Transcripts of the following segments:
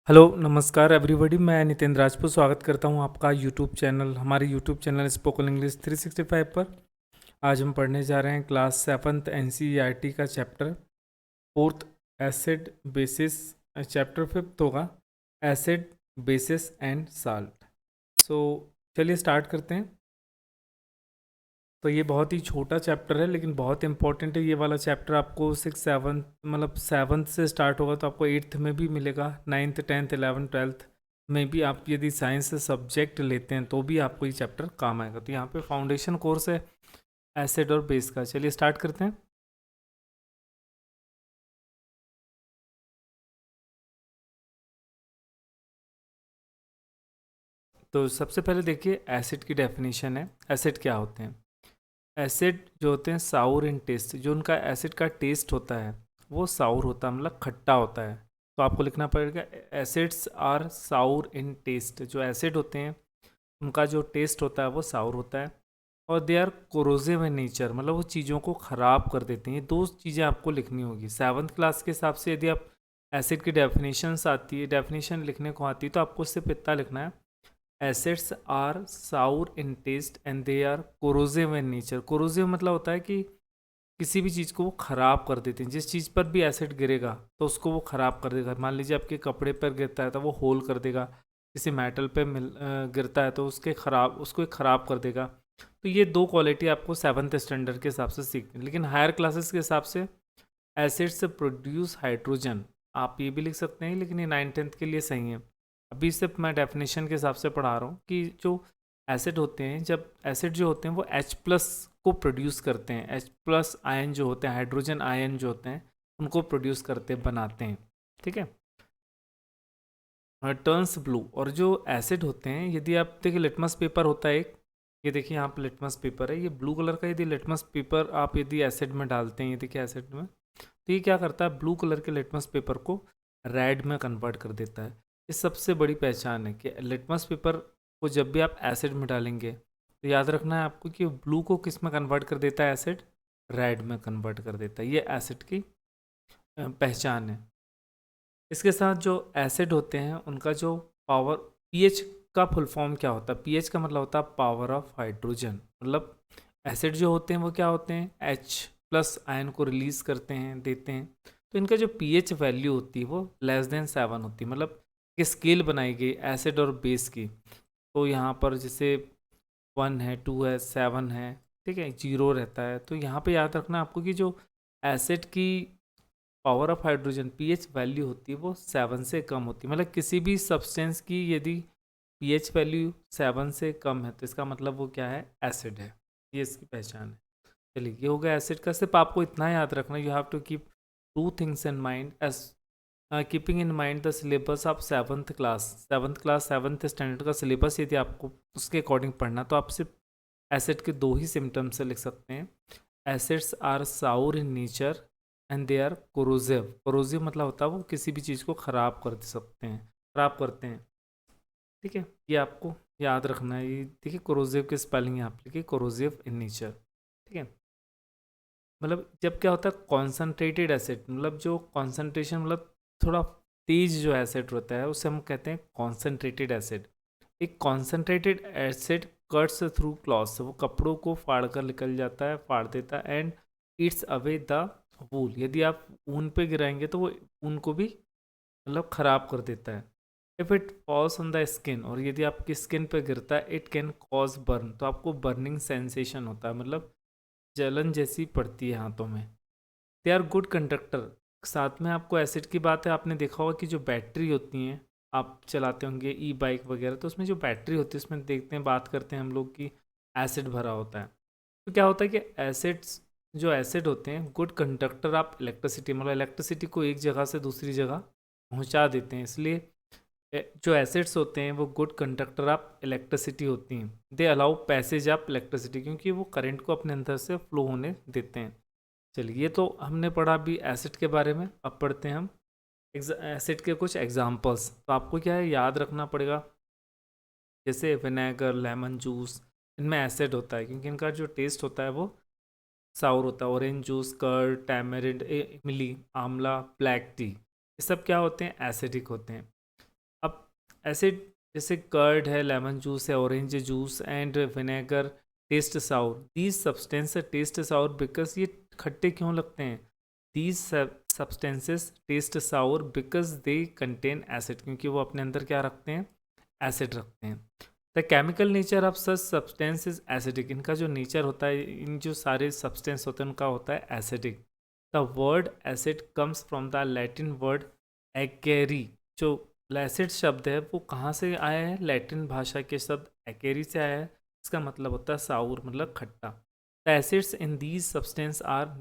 Hello नमस्कार everybody. मैं नितेंद्र राजपूत स्वागत करता हूं आपका हमारे यूट्यूब चैनल स्पोकन इंग्लिश 365 पर। आज हम पढ़ने जा रहे हैं क्लास 7th एनसीईआरटी का chapter 4th acid basis. Chapter 5th होगा एसिड बेसिस एंड साल्ट। सो चलिए स्टार्ट करते हैं। तो ये बहुत ही छोटा चैप्टर है लेकिन बहुत इंपॉर्टेंट है। ये वाला चैप्टर आपको 6 7 मतलब 7th से स्टार्ट होगा तो आपको 8th में भी मिलेगा, 9th 10th 11th 12th में भी। आप यदि साइंस से सब्जेक्ट लेते हैं तो भी आपको ये चैप्टर काम आएगा। तो यहाँ पे फाउंडेशन कोर्स है एसिड और बेस का। चलिए स्टार्ट करते हैं। तो सबसे पहले देखिए एसिड की डेफिनेशन है। एसिड क्या होते हैं? एसिड जो होते हैं साउर इन टेस्ट, जो उनका एसिड का टेस्ट होता है वो साउर होता है, मतलब खट्टा होता है। तो आपको लिखना पड़ेगा acids are sour in taste. जो एसिड होते हैं उनका जो टेस्ट होता है वो साउर होता है। और they are corrosive in nature, मतलब वो चीज़ों को ख़राब कर देते हैं। ये दो चीज़ें आपको लिखनी होगी 7th क्लास के हिसाब से। यदि आप एसिड की डेफिनेशंस आती है, डेफिनेशन लिखने को आती है, तो आपको सिर्फ इतना लिखना है acids are sour in taste and they are corrosive in nature. Corrosive मतलब होता है कि किसी भी चीज़ को वो ख़राब कर देते हैं। जिस चीज़ पर भी एसिड गिरेगा तो उसको वो ख़राब कर देगा। मान लीजिए आपके कपड़े पर गिरता है तो वो होल कर देगा। किसी मेटल पे गिरता है तो उसको एक ख़राब कर देगा। तो ये दो क्वालिटी आपको 7th स्टैंडर्ड के हिसाब से सीखनी है। लेकिन हायर क्लासेस के हिसाब से एसिड्स प्रोड्यूस हाइड्रोजन, आप ये भी लिख सकते हैं, लेकिन ये 9th 10th के लिए सही है। अभी सिर्फ मैं डेफिनेशन के हिसाब से पढ़ा रहा हूँ कि जो एसिड होते हैं, जब एसिड जो होते हैं वो H+ को प्रोड्यूस करते हैं। H+ आयन जो होते हैं, हाइड्रोजन आयन जो होते हैं, उनको प्रोड्यूस करते बनाते हैं। ठीक है। Turns blue. और जो एसिड होते हैं, यदि आप देखिए लिटमस पेपर होता है एक, ये देखिए यहाँ पे लिटमस पेपर है, ये ब्लू कलर का। यदि लिटमस पेपर आप यदि एसिड में डालते हैं, ये देखिए एसिड में, तो ये क्या करता है, ब्लू कलर के लिटमस पेपर को रेड में कन्वर्ट कर देता है। ये सबसे बड़ी पहचान है कि लिटमस पेपर को जब भी आप एसिड में डालेंगे तो याद रखना है आपको कि ब्लू को किस में कन्वर्ट कर देता है, एसिड रेड में कन्वर्ट कर देता है। ये एसिड की पहचान है। इसके साथ जो एसिड होते हैं उनका जो पावर, पीएच का फुल फॉर्म क्या होता है? पीएच का मतलब होता है पावर ऑफ हाइड्रोजन। मतलब एसिड जो होते हैं वो क्या होते हैं, H+ आयन को रिलीज करते हैं, देते हैं। तो इनका जो पीएच वैल्यू होती है वो <7 होती है। मतलब एक स्केल बनाई गई एसिड और बेस की। तो यहाँ पर जैसे 1 है, 2 है, 7 है, ठीक है, 0 रहता है। तो यहाँ पे याद रखना आपको कि जो एसिड की power of hydrogen pH value होती है वो 7 से कम होती है। मतलब किसी भी सब्सटेंस की यदि पीएच वैल्यू 7 से कम है तो इसका मतलब वो क्या है, एसिड है। ये इसकी पहचान है। चलिए ये हो गया एसिड का। सिर्फ आपको इतना याद रखना, you have to keep two things in mind as keeping in mind the syllabus of 7th standard का सिलेबस। यदि आपको उसके अकॉर्डिंग पढ़ना तो आप सिर्फ एसिड के दो ही सिम्टम्स से लिख सकते हैं। Acids are sour in nature and they are corrosive. Corrosive मतलब होता है वो किसी भी चीज़ को ख़राब कर सकते हैं, ख़राब करते हैं। ठीक है, ये आपको याद रखना है। ये देखिए कोरोजिव की स्पेलिंग यहाँ पे लिखिए, कोरोजिव इन नेचर। ठीक है। मतलब जब क्या होता है कॉन्सनट्रेटेड एसिड, मतलब जो कॉन्सनट्रेशन मतलब थोड़ा तेज जो एसिड होता है उसे हम कहते हैं कॉन्सनट्रेटेड एसिड। एक concentrated acid cuts through clothes, वो कपड़ों को फाड़ कर निकल जाता है, फाड़ देता है। एंड इट्स अवे द वूल, यदि आप ऊन पे गिराएंगे तो वो ऊन को भी मतलब ख़राब कर देता है। If it falls on the skin, और यदि आपकी स्किन पे गिरता है, इट कैन कॉज बर्न, तो आपको बर्निंग सेंसेशन होता है, मतलब जलन जैसी पड़ती है हाथों में। They are good conductor. साथ में आपको एसिड की बात है, आपने देखा होगा कि जो बैटरी होती हैं, आप चलाते होंगे ई बाइक वगैरह, तो उसमें जो बैटरी होती है उसमें देखते हैं, बात करते हैं हम लोग कि एसिड भरा होता है। तो क्या होता है कि एसिड्स, जो एसिड होते हैं गुड कंडक्टर ऑफ इलेक्ट्रिसिटी, मतलब इलेक्ट्रिसिटी को एक जगह से दूसरी जगह पहुंचा देते हैं। इसलिए जो एसिड्स होते हैं वो गुड कंडक्टर ऑफ इलेक्ट्रिसिटी होती हैं। They allow passage of electricity, क्योंकि वो करंट को अपने अंदर से फ्लो होने देते हैं। चलिए ये तो हमने पढ़ा भी एसिड के बारे में। अब पढ़ते हैं हम एसिड के कुछ एग्जांपल्स। तो आपको क्या है याद रखना पड़ेगा, जैसे विनेगर, लेमन जूस, इनमें एसिड होता है क्योंकि इनका जो टेस्ट होता है वो साउर होता है। ऑरेंज जूस, कर्ड, टैमरिंड, इमली, आंवला, ब्लैक टी, ये सब क्या होते हैं, एसिडिक होते हैं। अब एसिड जैसे कर्ड है, लेमन जूस है, orange juice and vinegar taste sour, these substance taste sour because ये खट्टे क्यों लगते हैं? These substances taste sour because they contain acid, क्योंकि वो अपने अंदर क्या रखते हैं? एसिड रखते हैं। The chemical nature of such substance is acidic, इनका जो नेचर होता है, इन जो सारे सब्सटेंस होते हैं उनका होता है acidic. The word acid comes from the Latin word acere, जो एसिड शब्द है वो कहाँ से आया है? लैटिन भाषा के शब्द एक्केरी से आया है। इसका मतलब होता है साउर, मतलब खट्टा। The acids in these substance are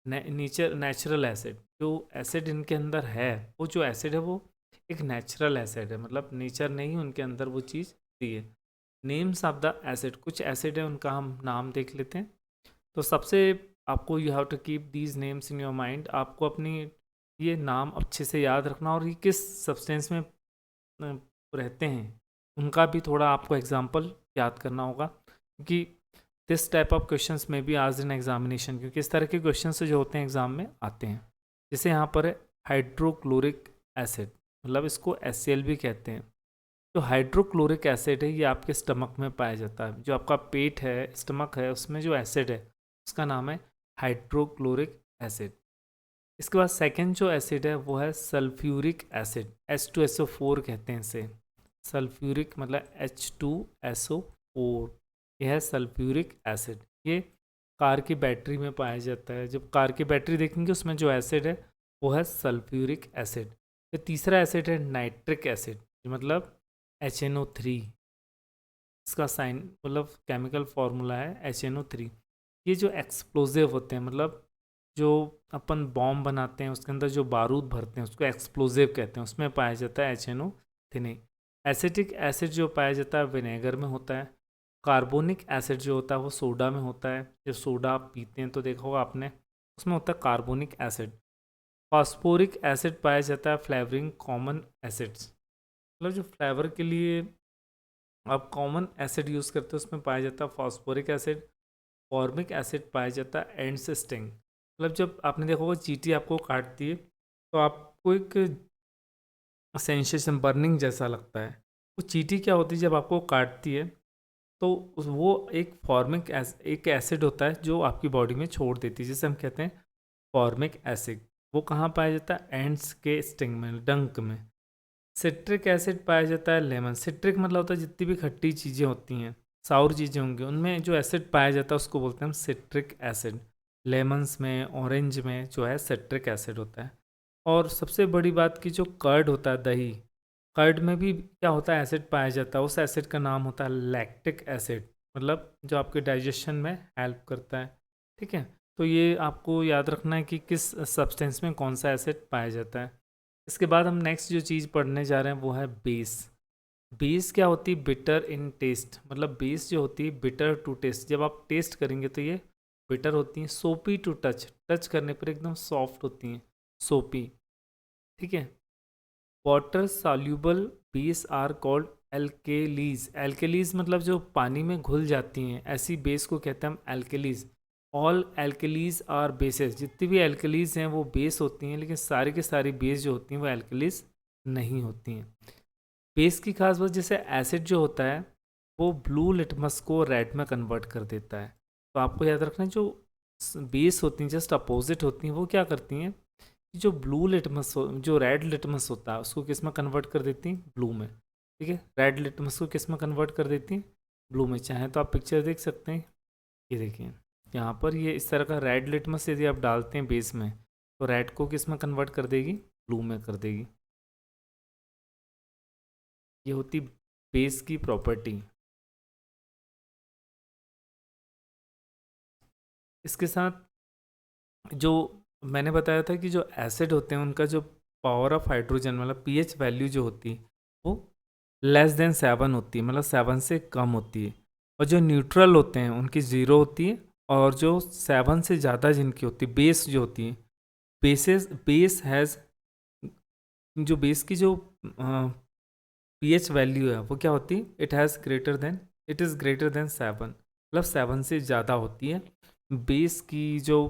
natural acid, जो एसिड इनके अंदर है, वो जो एसिड है वो एक नेचुरल एसिड है, मतलब नेचर ने ही उनके अंदर वो चीज़ दी है। नेम्स ऑफ द एसिड, कुछ एसिड है उनका हम नाम देख लेते हैं। तो सबसे आपको you have to keep these names in your mind, आपको अपनी ये नाम अच्छे से याद रखना, और ये किस सब्सटेंस में रहते हैं उनका भी थोड़ा आपको एग्जाम्पल याद करना होगा, क्योंकि दिस टाइप ऑफ क्वेश्चंस में भी आज इन एग्जामिनेशन, क्योंकि इस तरह के क्वेश्चन जो होते हैं एग्जाम में आते हैं। जैसे यहाँ पर है हाइड्रोक्लोरिक एसिड, मतलब इसको HCl भी कहते हैं। जो हाइड्रोक्लोरिक एसिड है ये आपके स्टमक में पाया जाता है, जो आपका पेट है, स्टमक है, उसमें जो एसिड है उसका नाम है हाइड्रोक्लोरिक एसिड। इसके बाद सेकंड जो एसिड है वो है सल्फ्यूरिक एसिड, H2SO4 कहते हैं इसे। सल्फ्यूरिक मतलब H2SO4, यह है सल्फ्यूरिक एसिड। ये कार की बैटरी में पाया जाता है, जब कार की बैटरी देखेंगे उसमें जो एसिड है वो है सल्फ्यूरिक एसिड। ये तीसरा एसिड है नाइट्रिक एसिड, मतलब HNO3, इसका साइन मतलब केमिकल फार्मूला है HNO3। ये जो एक्सप्लोजिव होते हैं, मतलब जो अपन बॉम्ब बनाते हैं उसके अंदर जो बारूद भरते हैं उसको एक्सप्लोजिव कहते हैं, उसमें पाया जाता है HNO3। एसिटिक एसिड जो पाया जाता है विनेगर में होता है। कार्बोनिक एसिड जो होता है वो सोडा में होता है, जो सोडा आप पीते हैं तो देखा होगा आपने, उसमें होता है कार्बोनिक एसिड। फास्फोरिक एसिड पाया जाता है फ्लेवरिंग कॉमन एसिड्स, मतलब जो फ्लेवर के लिए आप कॉमन एसिड यूज़ करते हो उसमें पाया जाता है फास्फोरिक एसिड। फॉर्मिक एसिड पाया जाता है एंड्स स्टिंग, मतलब जब आपने देखा होगा चींटी आपको काटती है तो आपको एक सेंसेशन बर्निंग जैसा लगता है। वो चींटी क्या होती है जब आपको काटती है तो वो एक एक एसिड होता है जो आपकी बॉडी में छोड़ देती है, जिसे हम कहते हैं फॉर्मिक एसिड। वो कहाँ पाया जाता है? एंड्स के स्टिंग में, डंक में। सिट्रिक एसिड पाया जाता है लेमन। सिट्रिक मतलब होता है जितनी भी खट्टी चीज़ें होती हैं, साउर चीज़ें होंगी, उनमें जो एसिड पाया जाता है उसको बोलते हैं हम सिट्रिक एसिड। लेमन्स में, ऑरेंज में जो है सिट्रिक एसिड होता है। और सबसे बड़ी बात की जो कर्ड होता है, दही, कर्ड में भी क्या होता है? एसिड पाया जाता है। उस एसिड का नाम होता है लैक्टिक एसिड, मतलब जो आपके डाइजेशन में हेल्प करता है। ठीक है, तो ये आपको याद रखना है कि किस सब्सटेंस में कौन सा एसिड पाया जाता है। इसके बाद हम नेक्स्ट जो चीज़ पढ़ने जा रहे हैं वो है बेस। बेस क्या होती है? बिटर इन टेस्ट, मतलब बेस जो होती है बिटर टू टेस्ट, जब आप टेस्ट करेंगे तो ये बिटर होती हैं। सोपी टू टच, टच करने पर एकदम सॉफ्ट होती हैं, सोपी। ठीक है। Water soluble base are called alkalis. Alkalis मतलब जो पानी में घुल जाती हैं, ऐसी बेस को कहते हैं हम alkalis. All alkalis are bases, जितनी भी एल्केलीज हैं वो बेस होती हैं, लेकिन सारी की सारी बेस जो होती हैं वो एल्केलीज नहीं होती हैं। बेस की खास बात, जैसे एसिड जो होता है वो ब्लू लिटमस को रेड में कन्वर्ट कर देता है। तो आपको याद रखना है जो बेस होती हैं जस्ट अपोजिट होती हैं, वो क्या करती हैं, जो ब्लू लिटमस जो रेड लिटमस होता है उसको किस में कन्वर्ट कर देती हैं? ब्लू में। ठीक है, रेड लिटमस को किस में कन्वर्ट कर देती हैं? ब्लू में। चाहे तो आप पिक्चर देख सकते हैं, ये देखिए यहाँ पर, ये इस तरह का रेड लिटमस यदि आप डालते हैं बेस में तो रेड को किस में कन्वर्ट कर देगी? ब्लू में कर देगी। ये होती बेस की प्रॉपर्टी। इसके साथ जो मैंने बताया था कि जो एसिड होते हैं उनका जो पावर ऑफ हाइड्रोजन मतलब पीएच वैल्यू जो होती है वो <7 होती है, मतलब 7 से कम होती है। और जो न्यूट्रल होते हैं उनकी 0 होती है, और जो 7 से ज़्यादा जिनकी होती है, बेस जो होती है, बेस हैज़, जो बेस की जो पीएच वैल्यू है वो क्या होती है? इट इज़ ग्रेटर देन 7, मतलब 7 से ज़्यादा होती है बेस की जो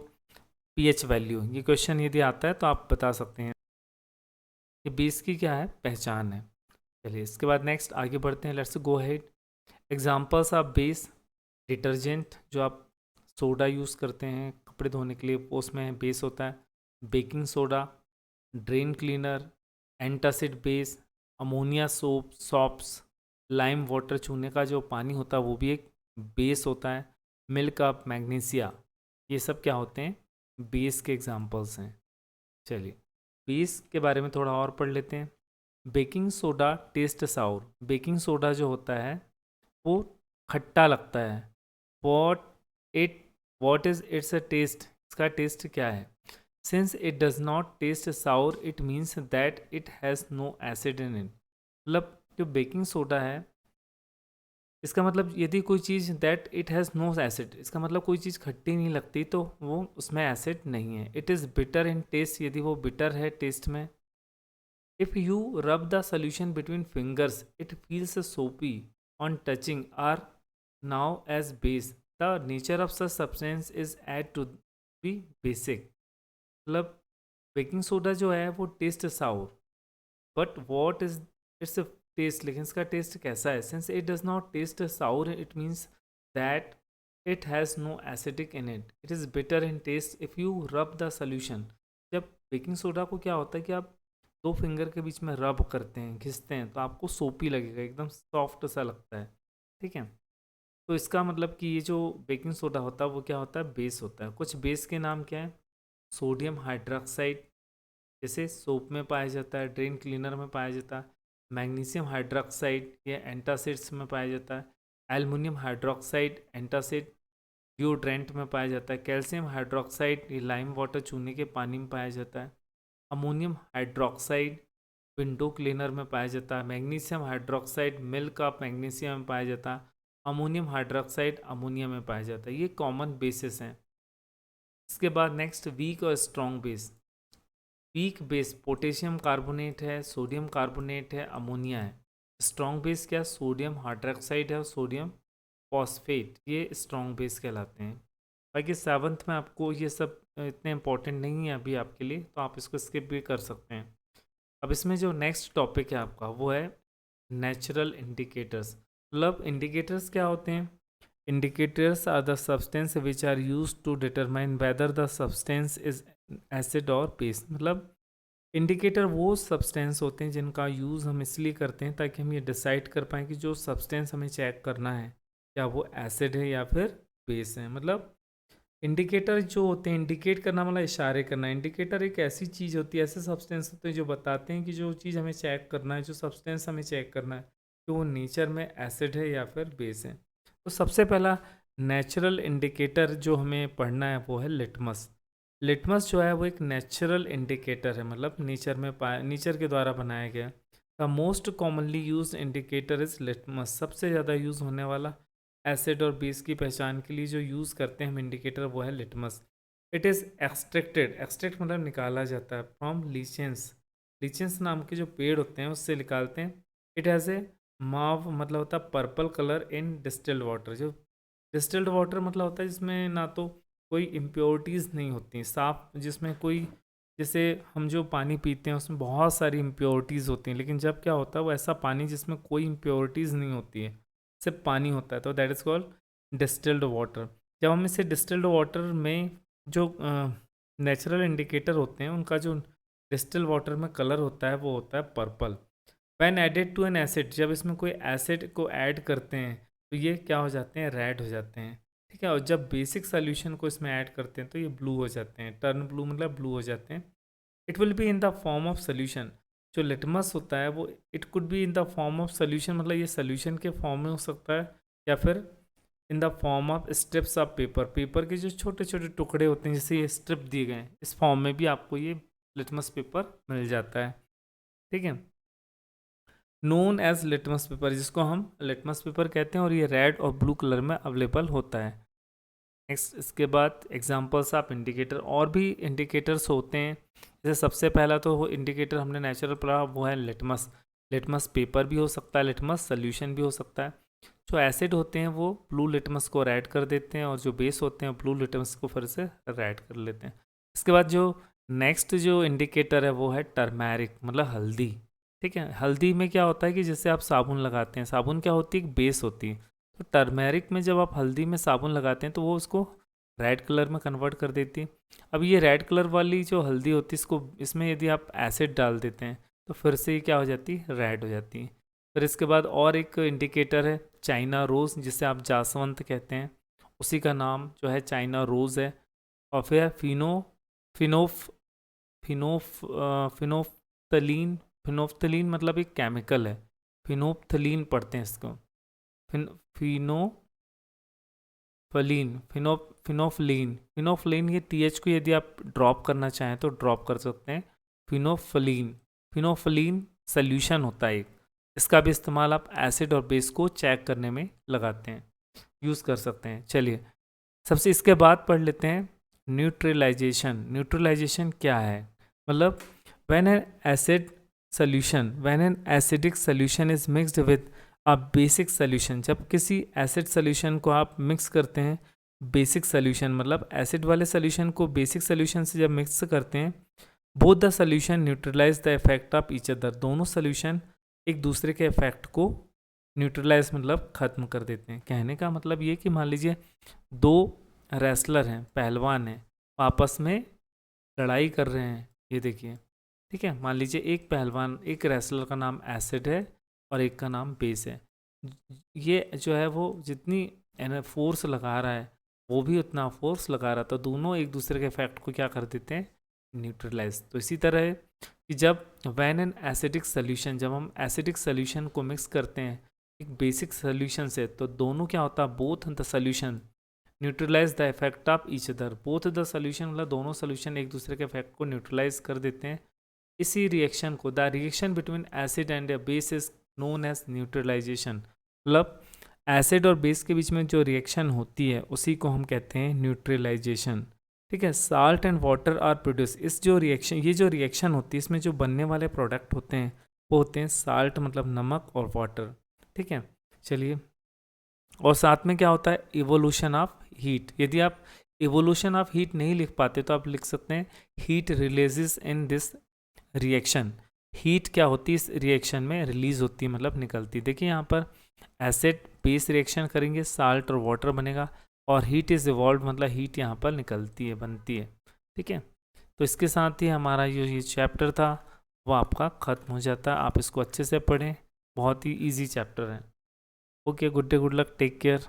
पीएच वैल्यू। ये क्वेश्चन यदि आता है तो आप बता सकते हैं, ये बेस की क्या है? पहचान है। चलिए इसके बाद नेक्स्ट आगे बढ़ते हैं, let's go ahead. Examples of base, detergent जो आप सोडा यूज़ करते हैं कपड़े धोने के लिए वो उसमें बेस होता है, baking soda, drain cleaner, antacid base, ammonia soap shops, lime water चूने का जो पानी होता है वो भी एक बेस होता है, मिल्क ऑफ मैग्नीशिया, ये सब क्या होते हैं, बेस के एग्जांपल्स हैं। चलिए बेस के बारे में थोड़ा और पढ़ लेते हैं। Baking soda taste sour, baking soda जो होता है वो खट्टा लगता है। What it what is its a taste, इसका टेस्ट क्या है। Since it does not taste sour it means that it has no acid in it, मतलब जो बेकिंग सोडा है इसका मतलब यदि कोई चीज़ that it has no acid, इसका मतलब कोई चीज़ खट्टी नहीं लगती तो वो उसमें एसिड नहीं है। It is bitter in taste, यदि वो बिटर है टेस्ट में। If you rub the solution between fingers it feels soapy on touching are now as base, the nature of such substance is said to be basic, मतलब baking soda जो है वो taste sour, but what is its taste, लेकिन इसका taste कैसा है। Since it does not taste sour it means that it has no acidic in it, it is bitter in taste if you rub the solution. जब baking soda को क्या होता है कि आप दो फिंगर के बीच में रब करते हैं घिसते हैं तो आपको सोपी लगेगा, एकदम सॉफ्ट सा लगता है, ठीक है। तो इसका मतलब कि ये जो बेकिंग सोडा होता है वो क्या होता है, बेस होता है। कुछ बेस के नाम क्या है, सोडियम हाइड्रोक्साइड जैसे सोप में पाया जाता है, ड्रेन क्लीनर में पाया जाता है, मैग्नीशियम हाइड्रोक्साइड ये एंटासिड्स में पाया जाता है, एल्युमिनियम हाइड्रोक्साइड एंटासिड डिओड्रेंट में पाया जाता है, कैल्शियम हाइड्रोक्साइड ये लाइम वाटर चूने के पानी में पाया जाता है, अमोनियम हाइड्रोक्साइड विंडो क्लीनर में पाया जाता है, magnesium hydroxide milk of magnesium में पाया जाता है, अमोनियम हाइड्रोक्साइड अमोनिया में पाया जाता है। ये कॉमन बेसिस हैं। इसके बाद नेक्स्ट वीक और strong base. Weak base potassium carbonate है, सोडियम कार्बोनेट है, अमोनिया है। स्ट्रॉन्ग बेस क्या, सोडियम हाइड्रोक्साइड है और सोडियम फॉस्फेट, ये स्ट्रॉन्ग बेस कहलाते हैं। बाकी सेवन्थ में आपको ये सब इतने इंपॉर्टेंट नहीं है अभी आपके लिए, तो आप इसको स्किप भी कर सकते हैं। अब इसमें जो नेक्स्ट टॉपिक है आपका वो है नेचुरल इंडिकेटर्स। मतलब इंडिकेटर्स क्या होते हैं, indicators are the substance which are use to determine whether the substance is acid और बेस। मतलब इंडिकेटर वो सब्सटेंस होते हैं जिनका यूज़ हम इसलिए करते हैं ताकि हम ये डिसाइड कर पाएँ कि जो सब्सटेंस हमें चेक करना है क्या वो एसिड है या फिर बेस है। मतलब इंडिकेटर जो होते हैं, इंडिकेट करना मतलब इशारे करना। इंडिकेटर एक ऐसी चीज़ होती है, ऐसे सब्सटेंस होते हैं जो बताते हैं कि जो चीज़ हमें चेक करना है, जो सब्सटेंस हमें चेक करना है कि वो नेचर में एसिड है या फिर बेस है। तो सबसे पहला नेचुरल इंडिकेटर जो हमें पढ़ना है वो है लिटमस। लिटमस जो है वो एक नेचुरल इंडिकेटर है, मतलब नेचर के द्वारा बनाया गया। The most commonly use indicator is litmus. सबसे ज़्यादा यूज़ होने वाला एसिड और बेस की पहचान के लिए जो यूज़ करते हैं हम इंडिकेटर वो है litmus. It is extracted, extract मतलब निकाला जाता है, फ्रॉम लीचेंस। लीचेंस नाम के जो पेड़ होते हैं उससे निकालते हैं। इट हैज़ ए माव मतलब होता है पर्पल कलर इन डिस्टिल्ड वाटर। जो डिस्टिल्ड वाटर मतलब होता है जिसमें ना तो कोई इम्प्योरिटीज़ नहीं होती, साफ जिसमें कोई, जैसे हम जो पानी पीते हैं उसमें बहुत सारी इम्प्योरिटीज़ होती हैं, लेकिन जब क्या होता है वो ऐसा पानी जिसमें कोई इम्प्योरिटीज़ नहीं होती है, सिर्फ पानी होता है, तो that is called distilled water. जब हम इसे डिस्टिल्ड वाटर में जो नेचुरल इंडिकेटर होते हैं उनका जो डिस्टिल्ड वाटर में कलर होता है वो होता है purple. When added to an acid, जब इसमें कोई एसिड को ऐड करते हैं तो ये क्या हो जाते हैं, रेड हो जाते हैं, ठीक है। और जब बेसिक सोल्यूशन को इसमें ऐड करते हैं तो ये ब्लू हो जाते हैं, टर्न ब्लू मतलब ब्लू हो जाते हैं। It will be in the form of solution. जो लिटमस होता है वो it could be in the form of solution, मतलब ये सोल्यूशन के फॉर्म में हो सकता है या फिर in the form of strips of paper. Paper के जो छोटे छोटे टुकड़े होते हैं जैसे ये स्ट्रिप दिए गए हैं, इस फॉर्म में भी आपको ये लिटमस पेपर मिल जाता है, ठीक है। नोन एज लिटमस पेपर, जिसको हम लिटमस पेपर कहते हैं, और ये रेड और ब्लू कलर में अवेलेबल होता है। नेक्स्ट इसके बाद एग्जांपल्स ऑफ इंडिकेटर, और भी इंडिकेटर्स होते हैं। जैसे सबसे पहला तो वो इंडिकेटर हमने नेचुरल पढ़ा वो है लिटमस। लिटमस पेपर भी हो सकता है, लिटमस सोल्यूशन भी हो सकता है। जो एसिड होते हैं वो ब्लू लिटमस को रेड कर देते हैं और जो बेस होते हैं ब्लू लिटमस को फिर से रेड कर लेते हैं। इसके बाद जो नेक्स्ट जो इंडिकेटर है वो है टर्मेरिक मतलब हल्दी। ठीक है। हल्दी में क्या होता है कि जैसे आप साबुन लगाते हैं, साबुन क्या होती है, एक बेस होती है। तो टर्मेरिक में जब आप हल्दी में साबुन लगाते हैं तो वो उसको रेड कलर में कन्वर्ट कर देती है। अब ये रेड कलर वाली जो हल्दी होती है, इसको इसमें यदि आप एसिड डाल देते हैं तो फिर से ये क्या हो जाती है, रेड हो जाती है। फिर इसके बाद और एक इंडिकेटर है चाइना रोज़, जिसे आप जासवंत कहते हैं, उसी का नाम जो है चाइना रोज़ है। और फिर फिनोफ फिनोफ फिनोफ्थलीन। फिनोफ्थलीन मतलब एक केमिकल है, फिनोफ्थलीन पढ़ते हैं इसको। फिन फिनोफलीन फिनोफलीन, ये TH को यदि आप ड्रॉप करना चाहें तो ड्रॉप कर सकते हैं। फिनोफलीन फिनोफलीन सल्यूशन होता है एक, इसका भी इस्तेमाल आप एसिड और बेस को चेक करने में लगाते हैं, यूज़ कर सकते हैं। चलिए सबसे इसके बाद पढ़ लेते हैं न्यूट्रलाइजेशन। न्यूट्रलाइजेशन क्या है, मतलब when an acid when an acidic solution is mixed with a basic solution, जब किसी एसिड सोल्यूशन को आप मिक्स करते हैं बेसिक सोल्यूशन, मतलब एसिड वाले सोल्यूशन को बेसिक सोल्यूशन से जब मिक्स करते हैं, both the solution neutralise the effect of each other, दोनों सोल्यूशन एक दूसरे के इफेक्ट को न्यूट्रलाइज मतलब ख़त्म कर देते हैं। कहने का मतलब ये कि मान लीजिए दो रेसलर हैं, पहलवान हैं, आपस में लड़ाई कर रहे हैं, ये देखिए, ठीक है। मान लीजिए एक पहलवान, एक रेसलर का नाम एसिड है और एक का नाम बेस है। ये जो है वो जितनी फोर्स लगा रहा है वो भी उतना फोर्स लगा रहा, तो दोनों एक दूसरे के इफेक्ट को क्या कर देते हैं, न्यूट्रलाइज। तो इसी तरह है कि जब वैन एन एसिडिक सोल्यूशन, जब हम एसिडिक सोल्यूशन को मिक्स करते हैं एक बेसिक सोल्यूशन से, तो दोनों क्या होता है, both the solution neutralise the effect of each other. Both the solution मतलब दोनों सोल्यूशन एक दूसरे के इफेक्ट को न्यूट्रलाइज कर देते हैं। इसी रिएक्शन को, the reaction between acid and a base is known as neutralisation, मतलब एसिड और बेस के बीच में जो रिएक्शन होती है उसी को हम कहते हैं न्यूट्रलाइजेशन। ठीक है। Salt and water are produce, इस जो रिएक्शन, ये जो रिएक्शन होती है इसमें जो बनने वाले प्रोडक्ट होते हैं वो होते हैं साल्ट मतलब नमक और वाटर। ठीक है। चलिए, और साथ में क्या होता है, इवोल्यूशन ऑफ हीट। यदि आप इवोल्यूशन ऑफ हीट नहीं लिख पाते तो आप लिख सकते हैं heat releases in this reaction. Heat क्या होती है इस रिएक्शन में, रिलीज होती है मतलब निकलती। देखिए यहाँ पर एसिड बेस रिएक्शन करेंगे, साल्ट और वाटर बनेगा, और हीट इज इवॉल्व मतलब हीट यहाँ पर निकलती है, बनती है। ठीक है। तो इसके साथ ही हमारा ये चैप्टर था वो आपका ख़त्म हो जाता है। आप इसको अच्छे से पढ़ें, बहुत ही ईजी चैप्टर है। Okay, good day, good luck, take care.